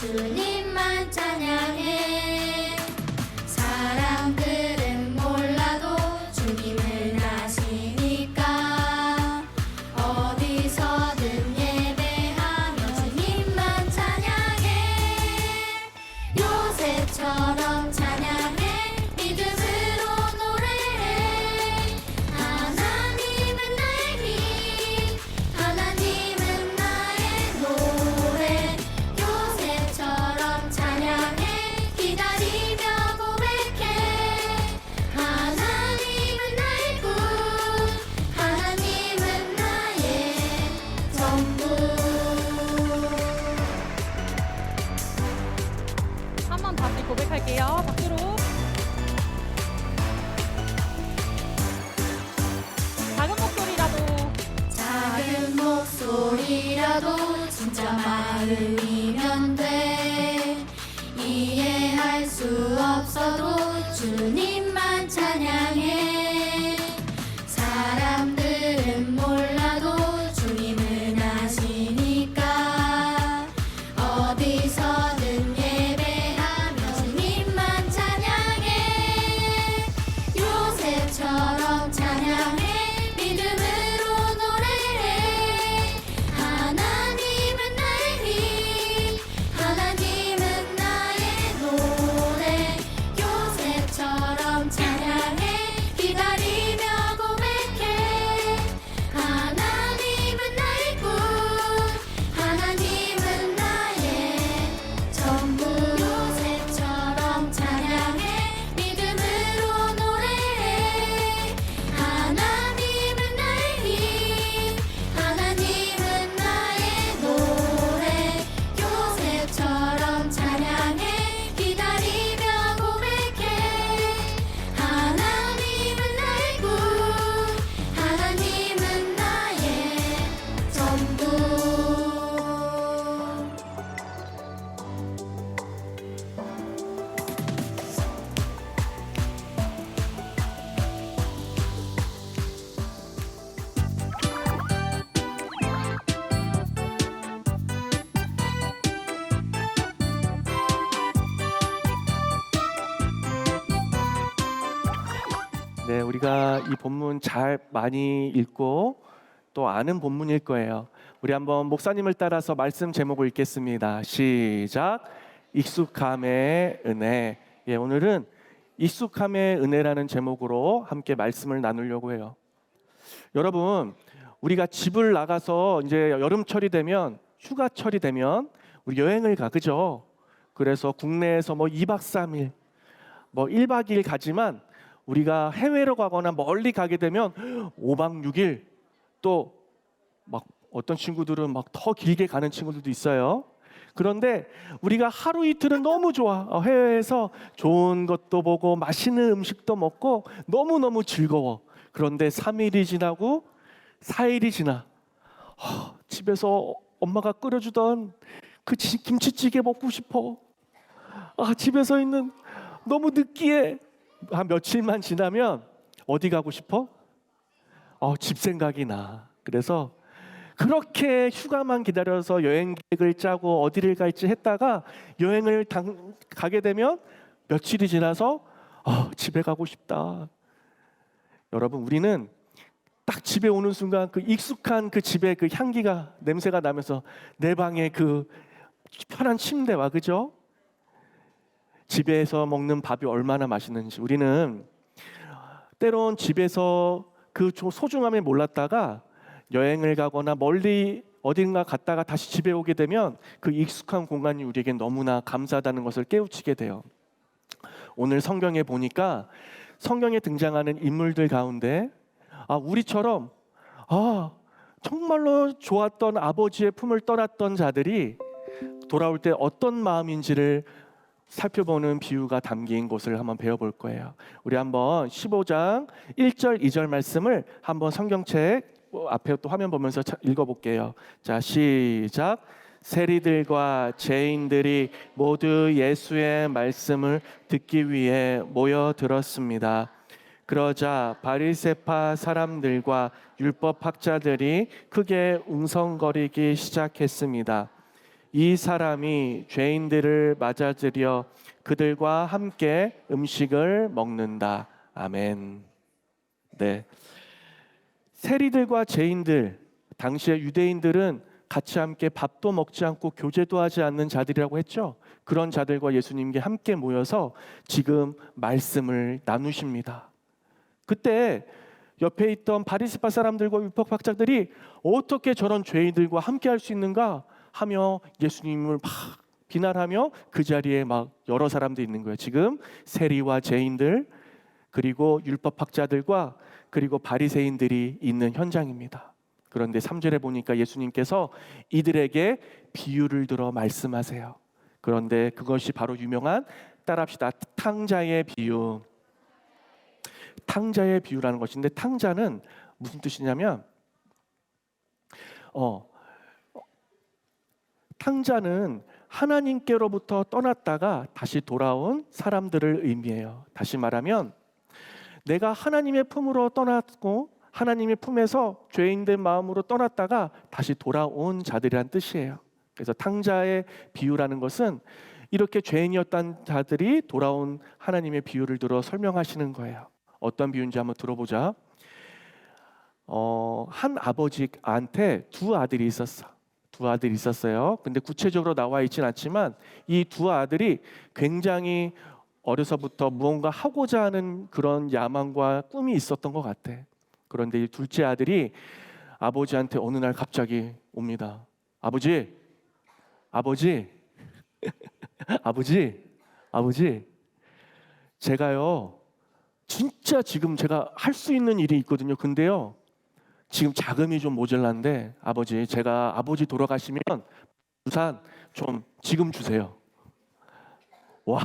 주님만 찬양해. 사람들은 몰라도 주님은 아시니까 어디서든 예배하며 주님만 찬양해. 요셉처럼 찬양해. 믿음으로 노래해. 하나님은 나의 힘, 하나님은 나의 노래. 요셉처럼 찬양해. 기다리며 고백해. 하나님은 나의 군, 하나님은 나의 전부. 한 번 다시 고백할게요. 박수로. 작은 목소리라도 진짜 마음이면 돼. 이해할 수 없어도 주님만 찬양해. 사람들은 몰라도 주님은 아시니까 어디서든 예배하며 주님만 찬양해. 요셉처럼 찬양해. 믿음으로 노래해. 하나님은 나의 힘, 하나님은 나의 노래. 요셉처럼 찬양해. 기다리며 고백해. 하나님은 나의 군, 하나님은 나의 전부. 요셉처럼 찬양해. 믿음으로 노래해. 하나님은 나의 힘, 하나님은 나의 노래. 요셉처럼 찬양해. 기다리며 고백해. 하나님은 나의 군, 하나님은 나의 전부. 네, 우리가 이 본문 잘 많이 읽고 또 아는 본문일 거예요. 우리 한번 목사님을 따라서 말씀 제목을 읽겠습니다. 시작. 익숙함의 은혜. 예, 오늘은 익숙함의 은혜라는 제목으로 함께 말씀을 나누려고 해요. 여러분, 우리가 집을 나가서 이제 여름철이 되면, 휴가철이 되면 우리 여행을 가, 그죠? 그래서 국내에서 뭐 2박 3일, 뭐 1박 2일 가지만 우리가 해외로 가거나 멀리 가게 되면 5박 6일, 또 막 어떤 친구들은 막 더 길게 가는 친구들도 있어요. 그런데 우리가 하루 이틀은 너무 좋아. 해외에서 좋은 것도 보고 맛있는 음식도 먹고 너무너무 즐거워. 그런데 3일이 지나고 4일이 지나 집에서 엄마가 끓여주던 그 김치찌개 먹고 싶어. 집에서 있는 너무 느끼해. 한 며칠만 지나면 어디 가고 싶어? 집 생각이 나. 그래서 그렇게 휴가만 기다려서 여행 계획을 짜고 어디를 갈지 했다가 여행을 가게 되면 며칠이 지나서 집에 가고 싶다. 여러분, 우리는 딱 집에 오는 순간 그 익숙한 그 집의 그 향기가, 냄새가 나면서 내 방에 그 편한 침대와, 그죠? 집에서 먹는 밥이 얼마나 맛있는지. 우리는 때론 집에서 그 소중함을 몰랐다가 여행을 가거나 멀리 어딘가 갔다가 다시 집에 오게 되면 그 익숙한 공간이 우리에게 너무나 감사하다는 것을 깨우치게 돼요. 오늘 성경에 보니까 성경에 등장하는 인물들 가운데 우리처럼 정말로 좋았던 아버지의 품을 떠났던 자들이 돌아올 때 어떤 마음인지를 살펴보는 비유가 담긴 곳을 한번 배워볼 거예요. 우리 한번 15장 1절 2절 말씀을 한번 성경책 앞에 또 화면 보면서 읽어볼게요. 자, 시작. 세리들과 죄인들이 모두 예수의 말씀을 듣기 위해 모여들었습니다. 그러자 바리새파 사람들과 율법학자들이 크게 웅성거리기 시작했습니다. 이 사람이 죄인들을 맞아들여 그들과 함께 음식을 먹는다. 아멘. 네. 세리들과 죄인들, 당시의 유대인들은 같이 함께 밥도 먹지 않고 교제도 하지 않는 자들이라고 했죠. 그런 자들과 예수님께 함께 모여서 지금 말씀을 나누십니다. 그때 옆에 있던 바리새파 사람들과 율법학자들이 어떻게 저런 죄인들과 함께 할 수 있는가 하며 예수님을 막 비난하며 그 자리에 막 여러 사람들이 있는 거예요. 지금 세리와 죄인들, 그리고 율법학자들과 그리고 바리새인들이 있는 현장입니다. 그런데 3절에 보니까 예수님께서 이들에게 비유를 들어 말씀하세요. 그런데 그것이 바로 유명한, 따라합시다, 탕자의 비유. 탕자의 비유라는 것인데, 탕자는 무슨 뜻이냐면 탕자는 하나님께로부터 떠났다가 다시 돌아온 사람들을 의미해요. 다시 말하면 내가 하나님의 품으로 떠났고 하나님의 품에서 죄인된 마음으로 떠났다가 다시 돌아온 자들이란 뜻이에요. 그래서 탕자의 비유라는 것은 이렇게 죄인이었던 자들이 돌아온 하나님의 비유를 들어 설명하시는 거예요. 어떤 비유인지 한번 들어보자. 한 아버지한테 두 아들이 있었어요. 근데 구체적으로 나와 있진 않지만 이 두 아들이 굉장히 어려서부터 무언가 하고자 하는 그런 야망과 꿈이 있었던 것 같아. 그런데 이 둘째 아들이 아버지한테 어느 날 갑자기 옵니다. 아버지, 제가요, 진짜 지금 제가 할 수 있는 일이 있거든요. 근데요, 지금 자금이 좀 모자란데 아버지, 제가 아버지 돌아가시면 유산 좀 지금 주세요. 와,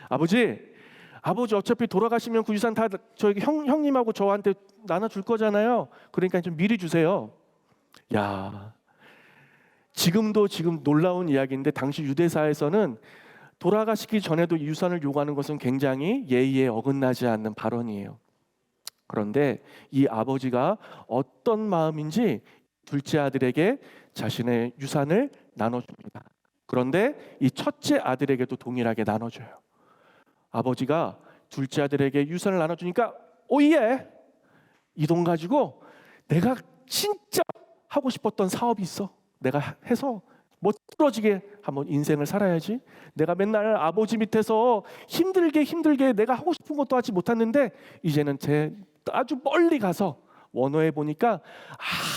아버지 어차피 돌아가시면 그 유산 다 저희 형님하고 저한테 나눠줄 거잖아요. 그러니까 좀 미리 주세요. 야, 지금 놀라운 이야기인데 당시 유대사에서는 돌아가시기 전에도 유산을 요구하는 것은 굉장히 예의에 어긋나지 않는 발언이에요. 그런데 이 아버지가 어떤 마음인지 둘째 아들에게 자신의 유산을 나눠줍니다. 그런데 이 첫째 아들에게도 동일하게 나눠줘요. 아버지가 둘째 아들에게 유산을 나눠주니까 오예! 이 돈 가지고 내가 진짜 하고 싶었던 사업이 있어. 내가 해서 멋들어지게 한번 인생을 살아야지. 내가 맨날 아버지 밑에서 힘들게 내가 하고 싶은 것도 하지 못했는데 이제는 아주 멀리 가서 원어에 보니까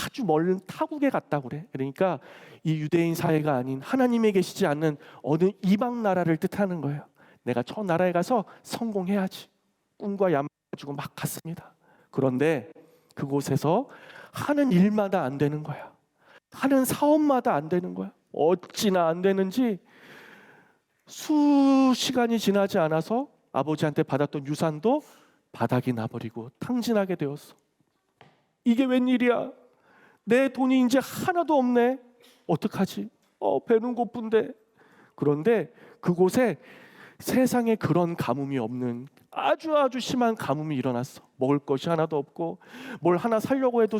아주 멀은 타국에 갔다고 그래. 그러니까 이 유대인 사회가 아닌 하나님에 계시지 않는 어느 이방 나라를 뜻하는 거예요. 내가 저 나라에 가서 성공해야지. 꿈과 야망을 가지고 막 갔습니다. 그런데 그곳에서 하는 일마다 안 되는 거야. 하는 사업마다 안 되는 거야. 어찌나 안 되는지 수시간이 지나지 않아서 아버지한테 받았던 유산도 바닥이 나버리고 탕진하게 되었어. 이게 웬일이야? 내 돈이 이제 하나도 없네. 어떡하지? 배는 고픈데. 그런데 그곳에 세상에 그런 가뭄이 없는 아주 심한 가뭄이 일어났어. 먹을 것이 하나도 없고 뭘 하나 사려고 해도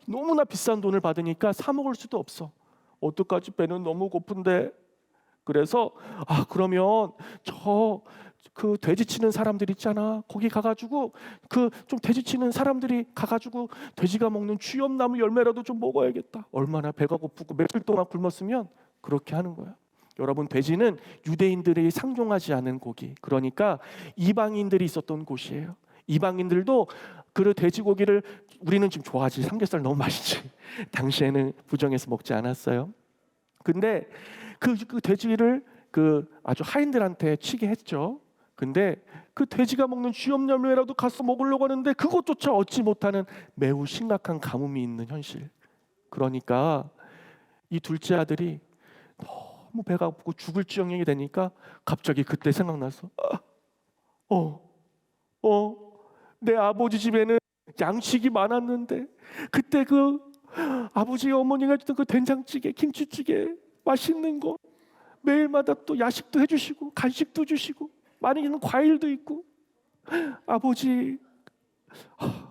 너무나 비싼 돈을 받으니까 사 먹을 수도 없어. 어떡하지? 배는 너무 고픈데. 그래서 그러면 그 돼지 치는 사람들 있잖아. 거기 가가지고 그 좀 돼지 치는 사람들이 가가지고 돼지가 먹는 쥐엄나무 열매라도 좀 먹어야겠다. 얼마나 배가 고프고 며칠 동안 굶었으면 그렇게 하는 거야. 여러분, 돼지는 유대인들이 상종하지 않은 고기, 그러니까 이방인들이 있었던 곳이에요. 이방인들도 그 돼지고기를 우리는 지금 좋아하지. 삼겹살 너무 맛있지. 당시에는 부정해서 먹지 않았어요. 근데 그 돼지를 아주 하인들한테 치게 했죠. 근데 그 돼지가 먹는 쥐엄열매라도 가서 먹으려고 하는데 그것조차 얻지 못하는 매우 심각한 가뭄이 있는 현실. 그러니까 이 둘째 아들이 너무 배가 고프고 죽을 지경이 되니까 갑자기 그때 생각나서 내 아버지 집에는 양식이 많았는데 그때 그 아버지 어머니가 주던 그 된장찌개, 김치찌개 맛있는 거 매일마다 또 야식도 해주시고 간식도 주시고 많이는 과일도 있고 아버지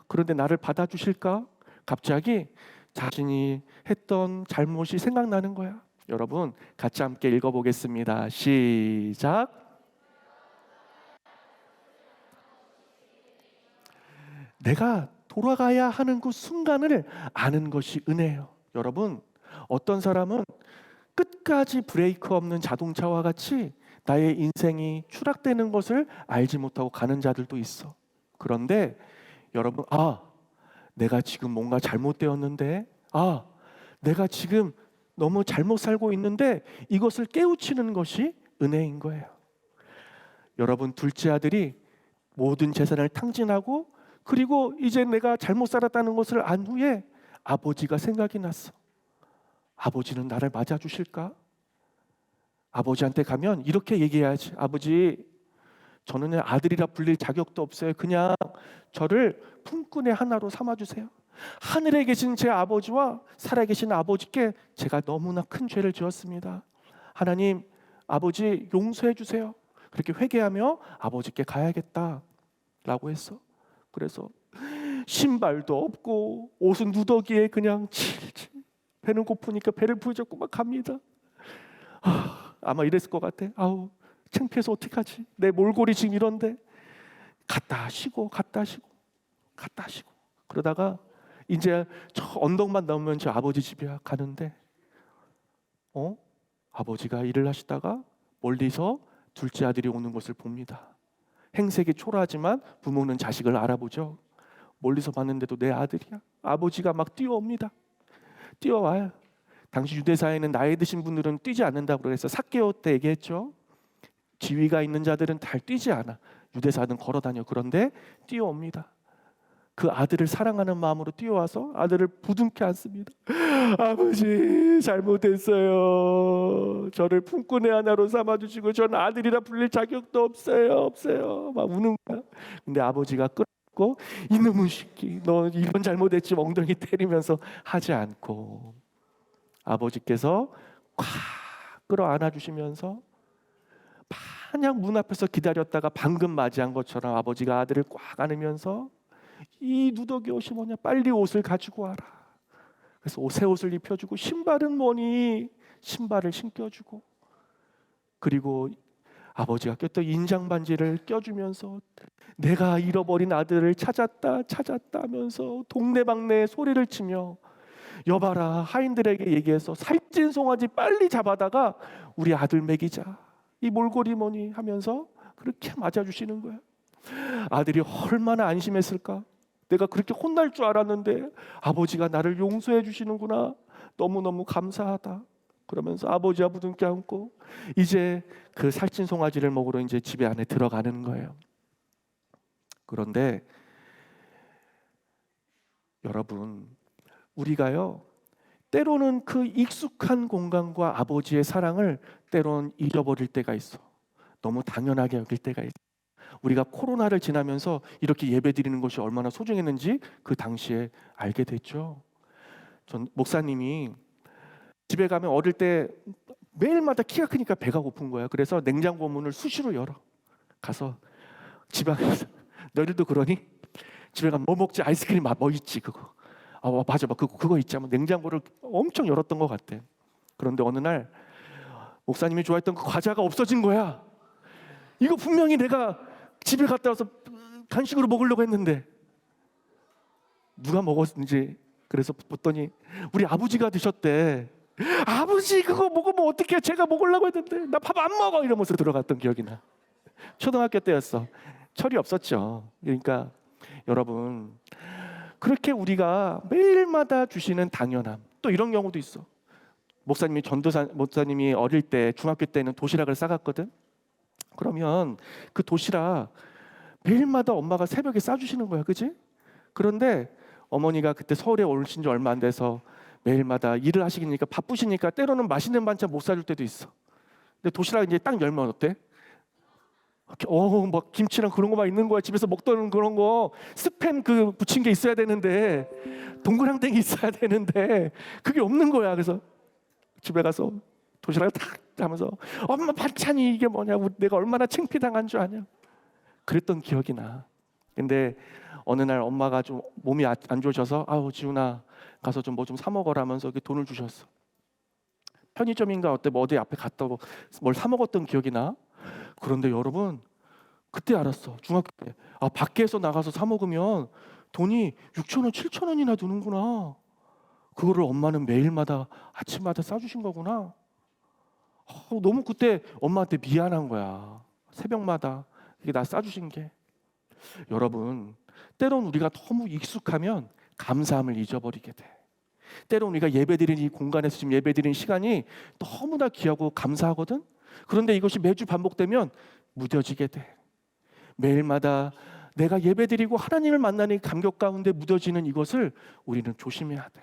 그런데 나를 받아주실까? 갑자기 자신이 했던 잘못이 생각나는 거야. 여러분 같이 함께 읽어보겠습니다. 시작. 내가 돌아가야 하는 그 순간을 아는 것이 은혜예요. 여러분, 어떤 사람은 끝까지 브레이크 없는 자동차와 같이 나의 인생이 추락되는 것을 알지 못하고 가는 자들도 있어. 그런데 여러분, 내가 지금 뭔가 잘못되었는데, 내가 지금 너무 잘못 살고 있는데 이것을 깨우치는 것이 은혜인 거예요. 여러분, 둘째 아들이 모든 재산을 탕진하고 그리고 이제 내가 잘못 살았다는 것을 안 후에 아버지가 생각이 났어. 아버지는 나를 맞아주실까? 아버지한테 가면 이렇게 얘기해야지. 아버지, 저는 아들이라 불릴 자격도 없어요. 그냥 저를 품꾼의 하나로 삼아주세요. 하늘에 계신 제 아버지와 살아계신 아버지께 제가 너무나 큰 죄를 지었습니다. 하나님, 아버지 용서해 주세요. 그렇게 회개하며 아버지께 가야겠다라고 했어. 그래서 신발도 없고 옷은 누더기에 그냥 칠칠, 배는 고프니까 배를 부여잡고 막 갑니다. 아마 이랬을 것 같아. 창피해서 어떡하지? 내 몰골이 지금 이런데. 갔다 쉬고 그러다가 이제 저 언덕만 넘으면 저 아버지 집이야. 가는데 아버지가 일을 하시다가 멀리서 둘째 아들이 오는 것을 봅니다. 행색이 초라하지만 부모는 자식을 알아보죠. 멀리서 봤는데도 내 아들이야. 아버지가 막 뛰어옵니다. 뛰어와요. 당시 유대사에는 나이 드신 분들은 뛰지 않는다고 그래서 삭개오 때 얘기했죠. 지위가 있는 자들은 잘 뛰지 않아. 유대사는 걸어다녀. 그런데 뛰어옵니다. 그 아들을 사랑하는 마음으로 뛰어와서 아들을 부둥켜 안습니다. 아버지, 잘못했어요. 저를 품꾼의 하나로 삼아주시고 저는 아들이라 불릴 자격도 없어요. 막 우는 거야. 근데 아버지가 끌고 이놈의 새끼, 너 이런 잘못했지 엉덩이 때리면서 하지 않고 아버지께서 콱 끌어안아 주시면서 마냥 문 앞에서 기다렸다가 방금 맞이한 것처럼 아버지가 아들을 꽉 안으면서 이 누더기 옷이 뭐냐, 빨리 옷을 가지고 와라. 그래서 새 옷을 입혀주고 신발은 뭐니, 신발을 신겨주고 그리고 아버지가 꼈던 인장 반지를 껴주면서 내가 잃어버린 아들을 찾았다 하면서 동네방네 소리를 치며 여봐라, 하인들에게 얘기해서 살찐 송아지 빨리 잡아다가 우리 아들 먹이자. 이 몰골이 뭐니 하면서 그렇게 맞아주시는 거야. 아들이 얼마나 안심했을까? 내가 그렇게 혼날 줄 알았는데 아버지가 나를 용서해 주시는구나. 너무너무 감사하다. 그러면서 아버지와 부둥켜 안고 이제 그 살찐 송아지를 먹으러 이제 집에 안에 들어가는 거예요. 그런데 여러분, 우리가요 때로는 그 익숙한 공간과 아버지의 사랑을 때로는 잊어버릴 때가 있어. 너무 당연하게 여길 때가 있어. 우리가 코로나를 지나면서 이렇게 예배드리는 것이 얼마나 소중했는지 그 당시에 알게 됐죠. 전 목사님이 집에 가면 어릴 때 매일마다 키가 크니까 배가 고픈 거야. 그래서 냉장고 문을 수시로 열어. 가서 지방에서 너희들도 그러니? 집에 가면 뭐 먹지? 아이스크림 뭐 있지 그거. 맞아, 그거 있지. 하면 냉장고를 엄청 열었던 것 같아. 그런데 어느 날 목사님이 좋아했던 그 과자가 없어진 거야. 이거 분명히 내가 집에 갔다 와서 간식으로 먹으려고 했는데 누가 먹었는지 그래서 봤더니 우리 아버지가 드셨대. 아버지, 그거 먹으면 어떡해? 제가 먹으려고 했는데 나 밥 안 먹어 이러면서 들어갔던 기억이 나. 초등학교 때였어. 철이 없었죠. 그러니까 여러분, 그렇게 우리가 매일마다 주시는 당연함, 또 이런 경우도 있어. 목사님이 어릴 때 중학교 때는 도시락을 싸갔거든. 그러면 그 도시락 매일마다 엄마가 새벽에 싸주시는 거야, 그지? 그런데 어머니가 그때 서울에 오신 지 얼마 안 돼서 매일마다 일을 하시니까 바쁘시니까 때로는 맛있는 반찬 못 사줄 때도 있어. 근데 도시락 이제 딱 열면 어때? 막 김치랑 그런 거만 있는 거야. 집에서 먹던 그런 거 스팸 그 부친 게 있어야 되는데 동그랑땡이 있어야 되는데 그게 없는 거야. 그래서 집에 가서 도시락을 탁 하면서 엄마 반찬이 이게 뭐냐, 내가 얼마나 창피당한 줄 아냐, 그랬던 기억이 나. 근데 어느 날 엄마가 좀 몸이 안 좋으셔서 지훈아 가서 좀 뭐 좀 사 먹어라 하면서 돈을 주셨어. 편의점인가 어디 앞에 갔다고 뭘 사 먹었던 기억이 나. 그런데 여러분 그때 알았어. 중학교 때. 밖에서 나가서 사 먹으면 돈이 6,000원, 7,000원이나 드는구나. 그거를 엄마는 매일마다 아침마다 싸주신 거구나. 너무 그때 엄마한테 미안한 거야. 새벽마다 이게 나 싸주신 게. 여러분, 때론 우리가 너무 익숙하면 감사함을 잊어버리게 돼. 때론 우리가 예배드리는 이 공간에서 지금 예배드리는 시간이 너무나 귀하고 감사하거든. 그런데 이것이 매주 반복되면 무뎌지게 돼. 매일마다 내가 예배드리고 하나님을 만나는 이 감격 가운데 무뎌지는 이것을 우리는 조심해야 돼.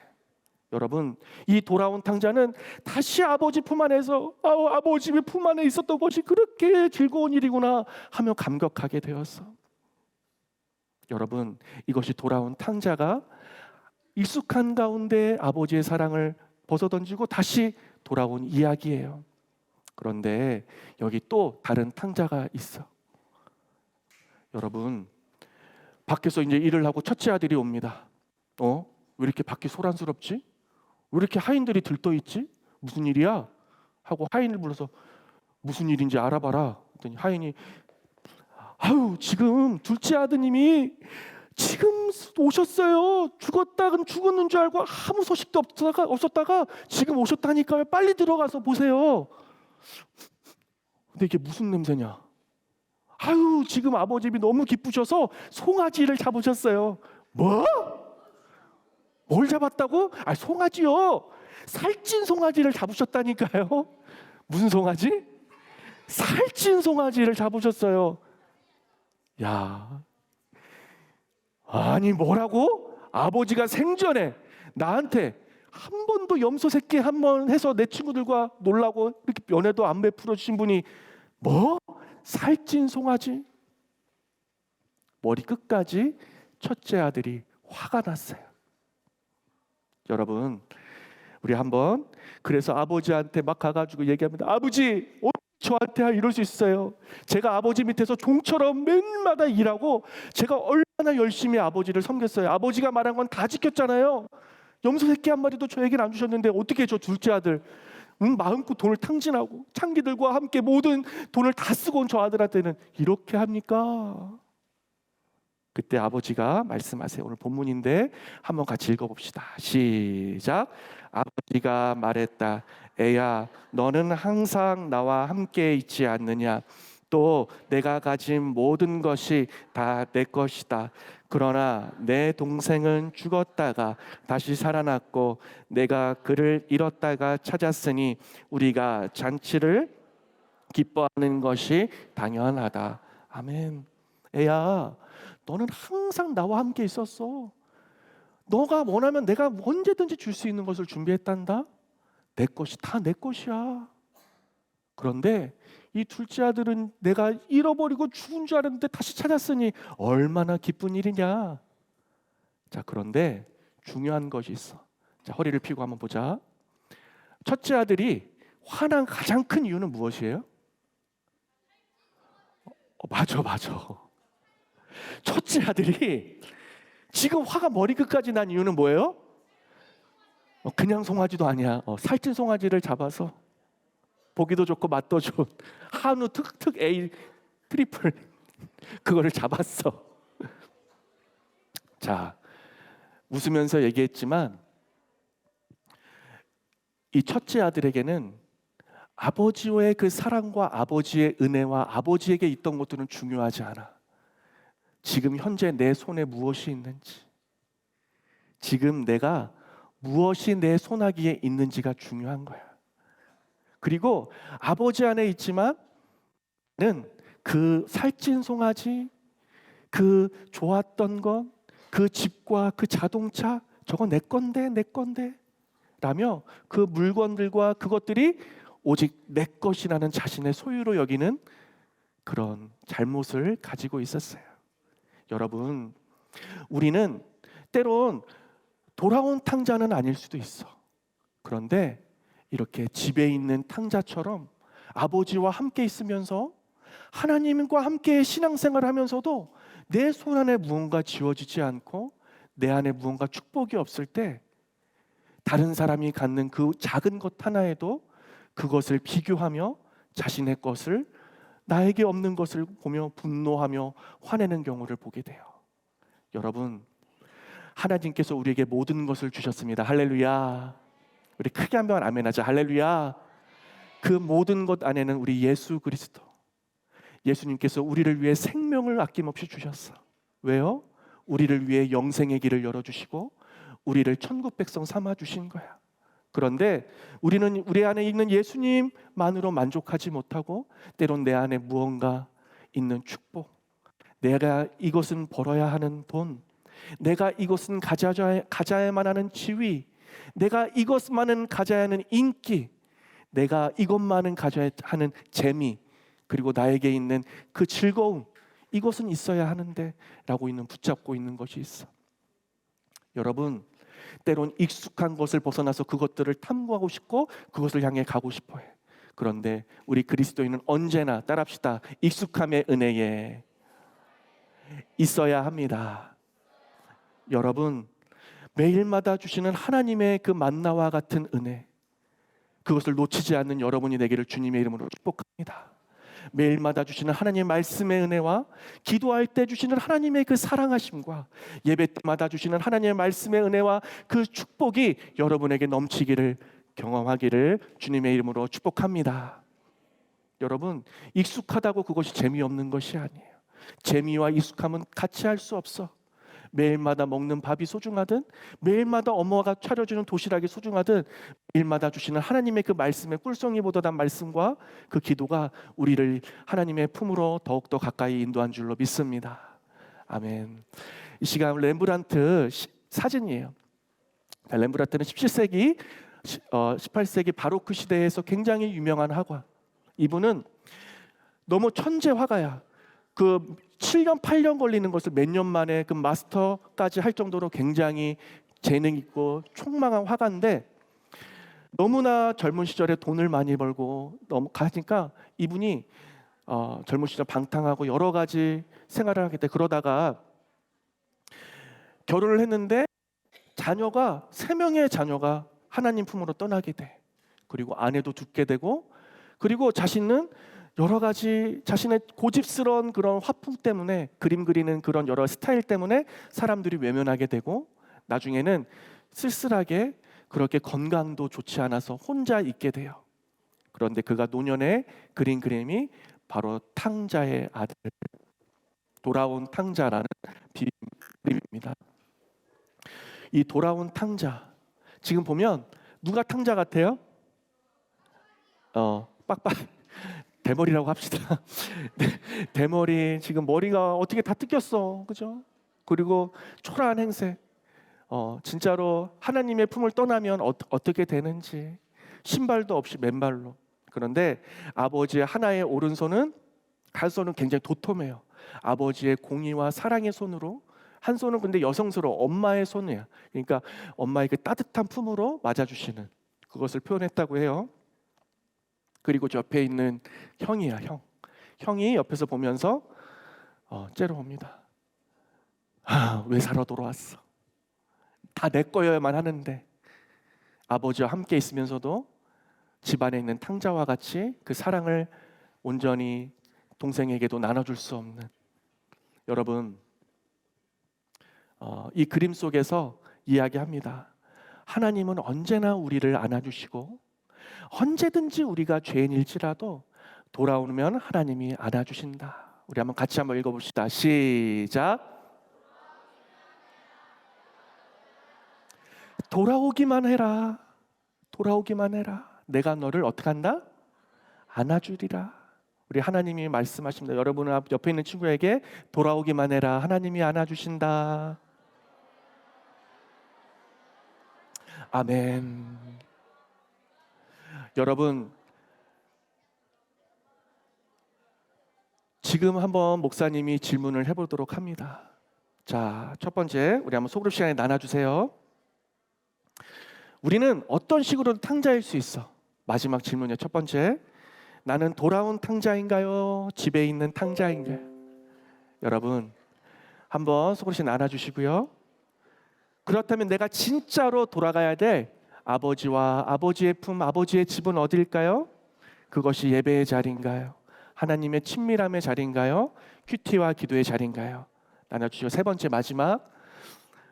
여러분, 이 돌아온 탕자는 다시 아버지 품 안에서 아버지의 품 안에 있었던 것이 그렇게 즐거운 일이구나 하며 감격하게 되었어. 여러분, 이것이 돌아온 탕자가 익숙한 가운데 아버지의 사랑을 벗어던지고 다시 돌아온 이야기예요. 그런데 여기 또 다른 탕자가 있어. 여러분, 밖에서 이제 일을 하고 첫째 아들이 옵니다. 왜 이렇게 밖이 소란스럽지? 왜 이렇게 하인들이 들떠있지? 무슨 일이야? 하고 하인을 불러서 무슨 일인지 알아봐라. 그랬더니 하인이 지금 둘째 아드님이 지금 오셨어요. 죽었는 줄 알고 아무 소식도 없었다가 지금 오셨다니까요. 빨리 들어가서 보세요. 근데 이게 무슨 냄새냐? 지금 아버님이 너무 기쁘셔서 송아지를 잡으셨어요. 뭐? 뭘 잡았다고? 송아지요. 살찐 송아지를 잡으셨다니까요. 무슨 송아지? 살찐 송아지를 잡으셨어요. 야, 아니 뭐라고? 아버지가 생전에 나한테 한 번도 염소 새끼 한 번 해서 내 친구들과 놀라고 이렇게 연애도 안 베풀어 주신 분이 뭐? 살찐 송아지? 머리 끝까지 첫째 아들이 화가 났어요. 여러분, 우리 한번 그래서 아버지한테 막 가가지고 얘기합니다. 아버지, 저한테 이럴 수 있어요. 제가 아버지 밑에서 종처럼 맨마다 일하고 제가 얼마나 열심히 아버지를 섬겼어요. 아버지가 말한 건 다 지켰잖아요. 염소 새끼 한 마리도 저에게는 안 주셨는데 어떻게 저 둘째 아들 마음껏 돈을 탕진하고 창기들과 함께 모든 돈을 다 쓰고 온 저 아들한테는 이렇게 합니까? 그때 아버지가 말씀하세요. 오늘 본문인데 한번 같이 읽어봅시다. 시작. 아버지가 말했다. 애야, 너는 항상 나와 함께 있지 않느냐? 또 내가 가진 모든 것이 다 내 것이다. 그러나 내 동생은 죽었다가 다시 살아났고 내가 그를 잃었다가 찾았으니 우리가 잔치를 기뻐하는 것이 당연하다. 아멘. 애야, 너는 항상 나와 함께 있었어. 너가 원하면 내가 언제든지 줄 수 있는 것을 준비했단다. 내 것이 다 내 것이야. 그런데 이 둘째 아들은 내가 잃어버리고 죽은 줄 알았는데 다시 찾았으니 얼마나 기쁜 일이냐. 자, 그런데 중요한 것이 있어. 자, 허리를 펴고 한번 보자. 첫째 아들이 화난 가장 큰 이유는 무엇이에요? 맞아. 첫째 아들이 지금 화가 머리끝까지 난 이유는 뭐예요? 그냥 송아지도 아니야. 살찐 송아지를 잡아서 보기도 좋고 맛도 좋은 한우 특 A 트리플 그거를 잡았어. 자, 웃으면서 얘기했지만 이 첫째 아들에게는 아버지와의 그 사랑과 아버지의 은혜와 아버지에게 있던 것들은 중요하지 않아. 지금 현재 내 손에 무엇이 있는지, 지금 내가 무엇이 내 손아귀에 있는지가 중요한 거야. 그리고 아버지 안에 있지만 그 살찐 송아지, 그 좋았던 것, 그 집과 그 자동차, 저거 내 건데 라며 그 물건들과 그것들이 오직 내 것이라는 자신의 소유로 여기는 그런 잘못을 가지고 있었어요. 여러분, 우리는 때론 돌아온 탕자는 아닐 수도 있어. 그런데 이렇게 집에 있는 탕자처럼 아버지와 함께 있으면서 하나님과 함께 신앙생활을 하면서도 내 손 안에 무언가 지워지지 않고 내 안에 무언가 축복이 없을 때 다른 사람이 갖는 그 작은 것 하나에도 그것을 비교하며 자신의 것을, 나에게 없는 것을 보며 분노하며 화내는 경우를 보게 돼요. 여러분, 하나님께서 우리에게 모든 것을 주셨습니다. 할렐루야. 우리 크게 한번 아멘하자. 할렐루야. 그 모든 것 안에는 우리 예수 그리스도, 예수님께서 우리를 위해 생명을 아낌없이 주셨어. 왜요? 우리를 위해 영생의 길을 열어주시고 우리를 천국 백성 삼아주신 거야. 그런데 우리는 우리 안에 있는 예수님만으로 만족하지 못하고 때론 내 안에 무언가 있는 축복, 내가 이것은 벌어야 하는 돈, 내가 이것은 가져야만 하는 지위, 내가 이것만은 가져야 하는 인기, 내가 이것만은 가져야 하는 재미, 그리고 나에게 있는 그 즐거움, 이것은 있어야 하는데 라고 붙잡고 있는 것이 있어. 여러분, 때론 익숙한 것을 벗어나서 그것들을 탐구하고 싶고 그것을 향해 가고 싶어 해. 그런데 우리 그리스도인은 언제나 따라합시다. 익숙함의 은혜에 있어야 합니다. 여러분, 매일마다 주시는 하나님의 그 만나와 같은 은혜, 그것을 놓치지 않는 여러분이 되기를 주님의 이름으로 축복합니다. 매일마다 주시는 하나님의 말씀의 은혜와 기도할 때 주시는 하나님의 그 사랑하심과 예배 때마다 주시는 하나님의 말씀의 은혜와 그 축복이 여러분에게 넘치기를 경험하기를 주님의 이름으로 축복합니다. 여러분, 익숙하다고 그것이 재미없는 것이 아니에요. 재미와 익숙함은 같이 할 수 없어. 매일마다 먹는 밥이 소중하든, 매일마다 엄마가 차려주는 도시락이 소중하든, 매일마다 주시는 하나님의 그 말씀의 꿀송이 보도단 말씀과 그 기도가 우리를 하나님의 품으로 더욱더 가까이 인도한 줄로 믿습니다. 아멘. 이 시간 렘브란트 사진이에요. 렘브란트는 17세기, 18세기 바로크 시대에서 굉장히 유명한 화가. 이분은 너무 천재 화가야. 그 7년 8년 걸리는 것을 몇 년 만에 그 마스터까지 할 정도로 굉장히 재능 있고 촉망한 화가인데, 너무나 젊은 시절에 돈을 많이 벌고 너무 가니까 이분이 젊은 시절 방탕하고 여러 가지 생활을 하게 돼. 그러다가 결혼을 했는데 자녀가 3명의 자녀가 하나님 품으로 떠나게 돼. 그리고 아내도 죽게 되고, 그리고 자신은 여러 가지 자신의 고집스러운 그런 화풍 때문에, 그림 그리는 그런 여러 스타일 때문에 사람들이 외면하게 되고, 나중에는 쓸쓸하게 그렇게 건강도 좋지 않아서 혼자 있게 돼요. 그런데 그가 노년에 그린 그림이 바로 탕자의 아들, 돌아온 탕자라는 그림입니다. 이 돌아온 탕자, 지금 보면 누가 탕자 같아요? 빡빡 대머리라고 합시다. 대머리, 지금 머리가 어떻게 다 뜯겼어, 그죠? 그리고 초라한 행세. 진짜로 하나님의 품을 떠나면 어떻게 되는지, 신발도 없이 맨발로. 그런데 아버지의 하나의 오른손은, 한 손은 굉장히 도톰해요. 아버지의 공의와 사랑의 손으로, 한 손은 근데 여성스러워, 엄마의 손이야. 그러니까 엄마의 그 따뜻한 품으로 맞아주시는, 그것을 표현했다고 해요. 그리고 저 옆에 있는 형이야, 형이 옆에서 보면서 째려봅니다. 왜 살아 돌아왔어? 다 내 거여야만 하는데. 아버지와 함께 있으면서도 집안에 있는 탕자와 같이 그 사랑을 온전히 동생에게도 나눠줄 수 없는. 여러분, 이 그림 속에서 이야기합니다. 하나님은 언제나 우리를 안아주시고, 언제든지 우리가 죄인일지라도 돌아오면 하나님이 안아주신다. 우리 같이 한번 읽어봅시다. 시작. 돌아오기만 해라. 돌아오기만 해라. 내가 너를 어떻게 한다? 안아주리라. 우리 하나님이 말씀하십니다. 여러분 옆에 있는 친구에게 돌아오기만 해라. 하나님이 안아주신다. 아멘. 여러분, 지금 한번 목사님이 질문을 해보도록 합니다. 자, 첫 번째, 우리 한번 소그룹 시간에 나눠주세요. 우리는 어떤 식으로든 탕자일 수 있어. 마지막 질문이요. 첫 번째, 나는 돌아온 탕자인가요? 집에 있는 탕자인가요? 여러분, 한번 소그룹 시간 나눠주시고요. 그렇다면 내가 진짜로 돌아가야 될 아버지와 아버지의 품, 아버지의 집은 어딜까요? 그것이 예배의 자리인가요? 하나님의 친밀함의 자리인가요? 큐티와 기도의 자리인가요? 나눠주시고 세 번째 마지막,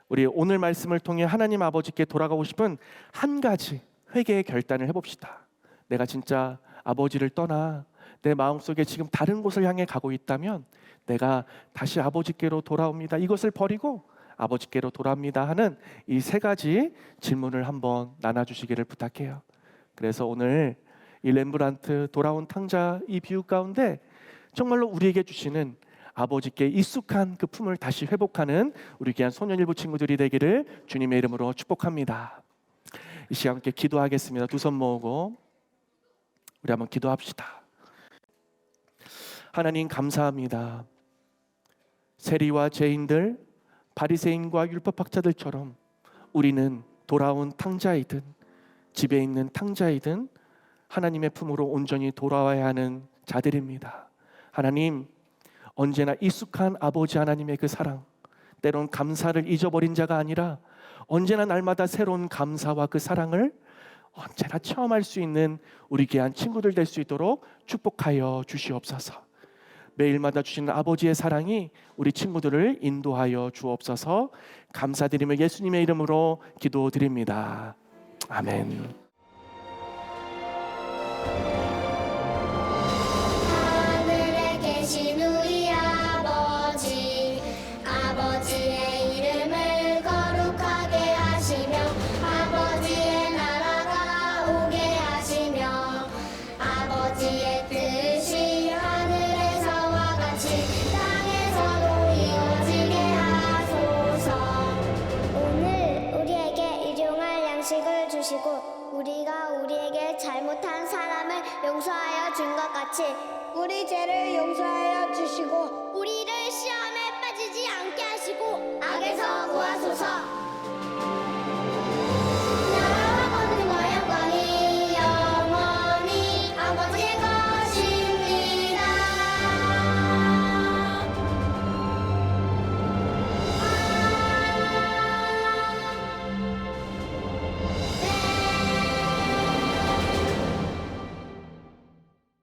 우리 오늘 말씀을 통해 하나님 아버지께 돌아가고 싶은 한 가지 회개의 결단을 해봅시다. 내가 진짜 아버지를 떠나 내 마음속에 지금 다른 곳을 향해 가고 있다면 내가 다시 아버지께로 돌아옵니다. 이것을 버리고 아버지께로 돌아옵니다 하는 이 세 가지 질문을 한번 나눠주시기를 부탁해요. 그래서 오늘 이 렘브란트 돌아온 탕자 이 비유 가운데 정말로 우리에게 주시는 아버지께 익숙한 그 품을 다시 회복하는 우리 귀한 소년일부 친구들이 되기를 주님의 이름으로 축복합니다. 이 시간 함께 기도하겠습니다. 두 손 모으고 우리 한번 기도합시다. 하나님 감사합니다. 세리와 죄인들, 바리새인과 율법학자들처럼 우리는 돌아온 탕자이든 집에 있는 탕자이든 하나님의 품으로 온전히 돌아와야 하는 자들입니다. 하나님, 언제나 익숙한 아버지 하나님의 그 사랑, 때론 감사를 잊어버린 자가 아니라 언제나 날마다 새로운 감사와 그 사랑을 언제나 체험할 수 있는 우리 귀한 친구들 될 수 있도록 축복하여 주시옵소서. 매일마다 주시는 아버지의 사랑이 우리 친구들을 인도하여 주옵소서. 감사드리며 예수님의 이름으로 기도드립니다. 아멘. 하늘에 계신 우리 아버지, 아버지의 이름을 거룩하게 하시며 아버지의 나라가 오게 하시며 아버지의 뜻이 하늘에서와 같이 땅에서도 이루어지게 하소서. 오늘 우리에게 일용할 양식을 주시고 우리가 우리에게 잘못한 사람을 용서하여 준 것 같이 우리 죄를 용서하여 주시고 우리를 시험에 빠지지 않게 하시고 악에서 구하소서.